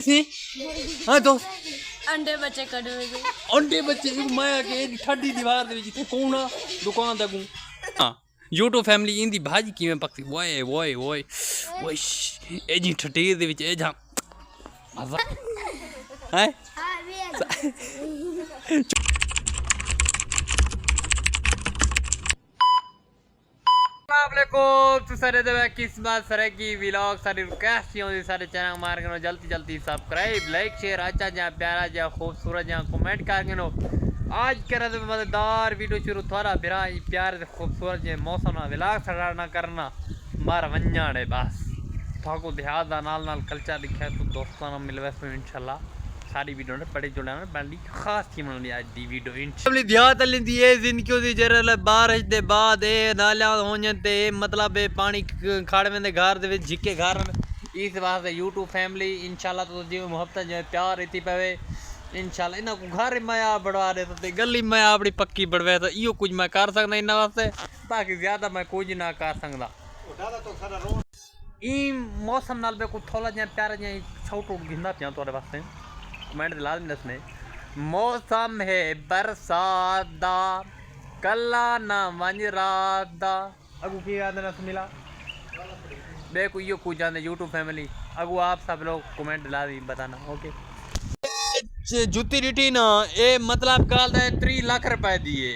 हाँ दोस्त अंडे बच्चे कड़े अंडे बच्चे माया के ठंडी दीवार दे जिथे कौन आ दुकान तक हां यूट्यूब फैमिली इंदी भाजी किवें पकती ओए ओए ओए ओए ए जी ठटेर दे विच ए जा हैं सारे किस बात सर की व्लॉग सारी रिक्वेस्ट होती सारे चैनल मार के जल्दी जल्दी सब्सक्राइब लाइक शेयर अच्छा जहाँ प्यारा जहाँ खूबसूरत जहाँ कमेंट करके आज कर मजेदार वीडियो शुरू थोड़ा बिरा प्यार से खूबसूरत जो मौसम ना व्लॉग सड़ाना करना मार वंजाण है बस थाको देहात का नाल कल्चर लिखा है तो दोस्तों मिलवे इंशाल्लाह सारी वीडियो ने बड़े जुड़े बड़ी खास थी बनानी आज दी वीडियो इंशाल्लाह ध्यान लेंदी है जिंदगी दी जरल बारिश दे बाद ए नाला होने ते मतलब पानी खाड़ में घर दे विच झिके घर इस वास्ते यूट्यूब फैमिली इंशाल्लाह तो जी मोहब्बत जो प्यार इतनी पवे इंशाल्लाह इन्हां को घर माया बढ़वा दे तो गली माया अपनी पक्की बढ़वे तो इहो कुछ मैं कर सकदा इन्हां वास्ते बाकी ज्यादा मैं कुछ ना कर सकदा ई मौसम नाल बे को थोड़ा जिहा प्यारा जिहा छोट उठ गिंदा पिया तोरे वास्ते कमेंट लाजमी दसने मौसम है बरसात दा कला ना वंज रात दा अगू की याद ना मिला बे को यो कुछ जाने यूट्यूब फैमिली अगू आप सब लोग कमेंट ला दी बताना ओके जुत्ती डिटी ना ए मतलब गाल दा 3 लाख रुपए दिए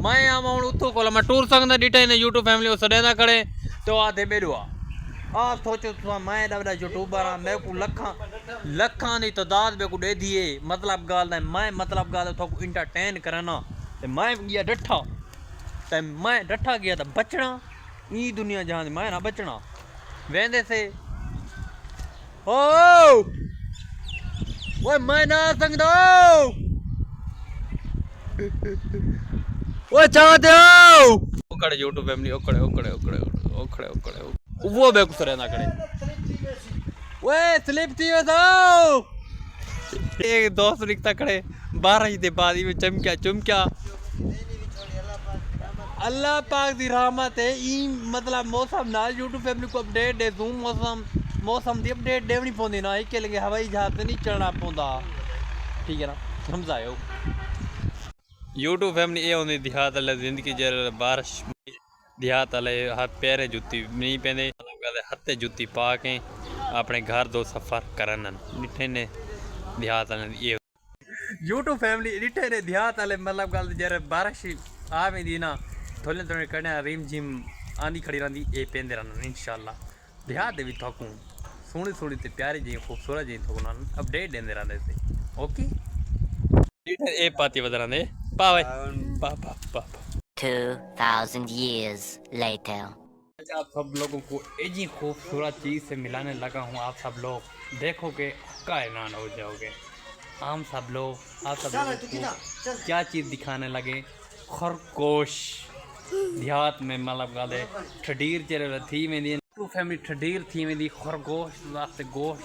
मैं अमाउंट उतो कोला मैं टूर सकदा डिटा ने यूट्यूब फैमिली सडेदा करे तो आधे बेरुआ आप सोचो तो मैं डबरा यूट्यूबर हाँ मेरे को लखा की तादाद मेरे को दे दिए मतलब गाल मैं मतलब गाल तो इंटरटेन करना तो मैं गया डठा तो मैं डठा गया तो बचना ई दुनिया जहाँ मैं ना बचना वेंदे से ओ वो मैं ना संगदो वो चाहते हो ओकड़े यूट्यूब फैमिली ओकड़े ओकड़े ओकड़े ओकड़े ओकड़े वो बेगूसराय ना करे वे स्लिप थी बताओ एक दोस्त रिक्ता खड़े 12 दे बाद में चमकिया अल्लाह पाक दी रहमत है ई मतलब मौसम ना यूट्यूब फैमिली को अपडेट दे दूं मौसम दी अपडेट देवनी पौंदी ना के लगे हवाई जहाज से नहीं चढ़ना पौंदा ठीक है ना समझायो यूट्यूब फैमिली ये होंदी देहात वाली जिंदगी जर बारिश देहात वाले हाथ पैरे जुत्ती नहीं पहने हत्थे जुत्ती पा के अपने घर दो सफर करन डिठे ने देहात वाले ये यूट्यूब फैमिली डिठे ने देहात वाले मतलब गल जरे बारिश आवे दी ना थोड़े थोड़े कने रिम जिम आंदी खड़ी रही ए पेंदे रहन इंशाल्लाह देहात दे भी थकूं सोहनी सोहनी ते प्यारी जी खूबसूरत जी थकूं अपडेट देंदे रहंदे से ओके डिठे ए पाती वदरा ने पा भाई पा पा पा 2000 years later आप सब लोगों को ऐसी खूबसूरत चीज़ से मिलाने लगा हूँ आप सब लोग देखो के हैरान हो जाओगे हम सब लोग आप सब लोगों को क्या चीज़ दिखाने लगे खरगोश देहात में मतलब गाले ठडीर चेहरे थी में फैमिली ठडीर थी में खरगोश वास्ते गोश्त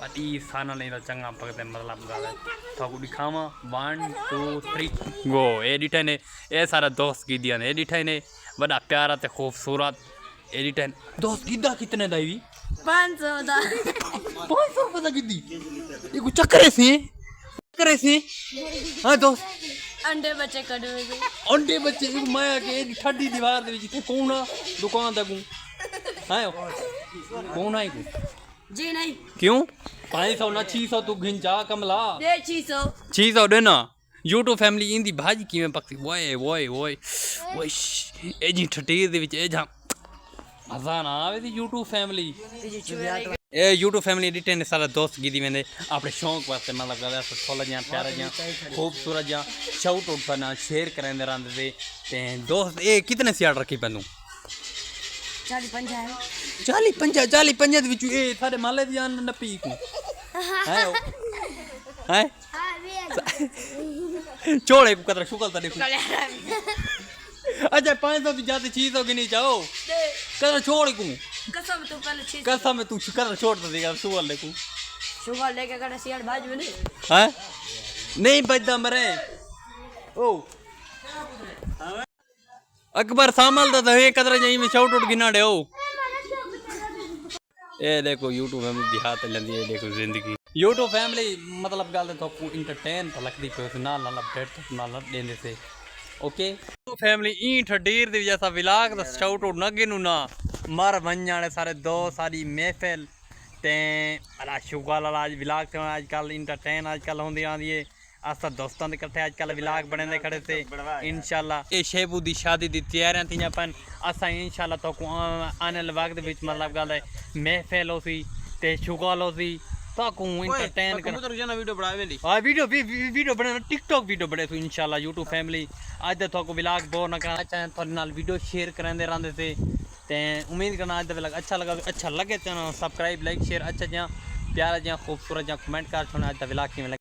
अति साना नहीं चंगा पकते मतलब गाले तो दिखावा 1 2 3 गो एडिटर ने ये सारा दोस्त की दिया ने एडिटर ने बड़ा प्यारा ते खूबसूरत एडिटर दोस्त गिद्दा कितने दाई 500 दा 500 पता गिद्दी ये कुछ चक्करे से हां दोस्त अंडे बच्चे कड़े अंडे बच्चे माया के ठंडी दीवार दे जिथे कौन आ दुकान तक हां कौन आई को जी नहीं क्यों 500 ना 600 तू घिंचा कमला दे 600 देना यूट्यूब फैमिली इंदी भाजी किवें पकती ओए ओए ओए ओए ए जी ठटेर दे विच ए जा मजा ना आवे दी यूट्यूब फैमिली ए यूट्यूब फैमिली एडिटर ने सारा दोस्त गिदी वेंदे अपने शौक वास्ते मतलब गदा थोड़ा जिहा प्यारा जिहा खूबसूरत जिहा शाउट आउट करना शेयर करंदे रहंदे ते दोस्त ए कितने सियाड़ रखी पैनू 40 50 दे विच ए साडे माले दी जान नपी को हैं छोड़े को कतरा शुकल ता देखो अच्छा 500 दी जाते 600 की नहीं चाहो कतरा छोड़ को कसम तू पहले 600 कसम में तू कतरा छोड़ तो देगा सुअल ले को शुगर लेके कड़े सियाड़ भाज में नहीं हैं नहीं बजदा मरे ओ अकबर सामल दा हे कतरा जाई में शाउट आउट गिना दे ओ ए देखो यूट्यूब में देहात लेंदी है देखो जिंदगी YouTube ਫੈਮਿਲੀ ਮਤਲਬ ਗੱਲ ਤੇ ਤੁਹਾਨੂੰ ਇੰਟਰਟੇਨ ਤਾਂ ਲੱਗਦੀ ਪਈ ਨਾਲ ਅਪਡੇਟ ਤੋਂ ਨਾਲ ਦੇਂਦੇ ਸੇ ਓਕੇ ਫੈਮਿਲੀ ई ठडीर ਦੇ ਜੈਸਾ ਵਿਲਾਗ ਦਾ ਸ਼ਾਊਟ ਆਊਟ ਨਗੇ ਨੂੰ ਨਾ ਮਰ ਬਣ ਜਾਣੇ ਸਾਰੇ ਦੋ ਸਾਰੀ ਮਹਿਫਿਲ ਤੇ ਅਲਾ ਸ਼ੁਗਰ ਵਾਲਾ ਅੱਜ ਵਿਲਾਗ ਤੇ ਅੱਜ ਕੱਲ ਇੰਟਰਟੇਨ ਅੱਜ ਕੱਲ ਹੁੰਦੀ ਆਂਦੀ ਏ ਅਸਾਂ ਦੋਸਤਾਂ ਦੇ ਇਕੱਠੇ ਅੱਜ ਕੱਲ ਵਿਲਾਗ ਬਣਦੇ ਖੜੇ ਤੇ ਇਨਸ਼ਾਅੱਲਾ ਇਹ ਸ਼ੇਬੂ ਦੀ ਸ਼ਾਦੀ ਦੀ ਤਿਆਰੀਆਂ ਤੀਆਂ ਪਨ ਅਸਾਂ ਇਨਸ਼ਾਅੱਲਾ ਤੁਹਾਨੂੰ ਆने वाले वक्त ਵਿੱਚ ਮਤਲਬ ਗੱਲ ਹੈ ਮਹਿਫਿਲ ਹੋਸੀ ਤੇ ਸ਼ੁਗਰ ਹੋਸੀ ताकू इंटरटेन कर तो जना वीडियो बनावे ली हां वीडियो बनाना टिकटॉक वीडियो बने तो इंशाल्लाह YouTube फैमिली आज दा तो व्लॉग बोर ना करना चाहे तो नाल वीडियो शेयर करांदे रहंदे थे ते उम्मीद करना आज दा व्लॉग अच्छा लगे तो सब्सक्राइब लाइक शेयर अच्छा जा प्यारा जा खूबसूरत जा कमेंट कर छोड़ना आज दा व्लॉग की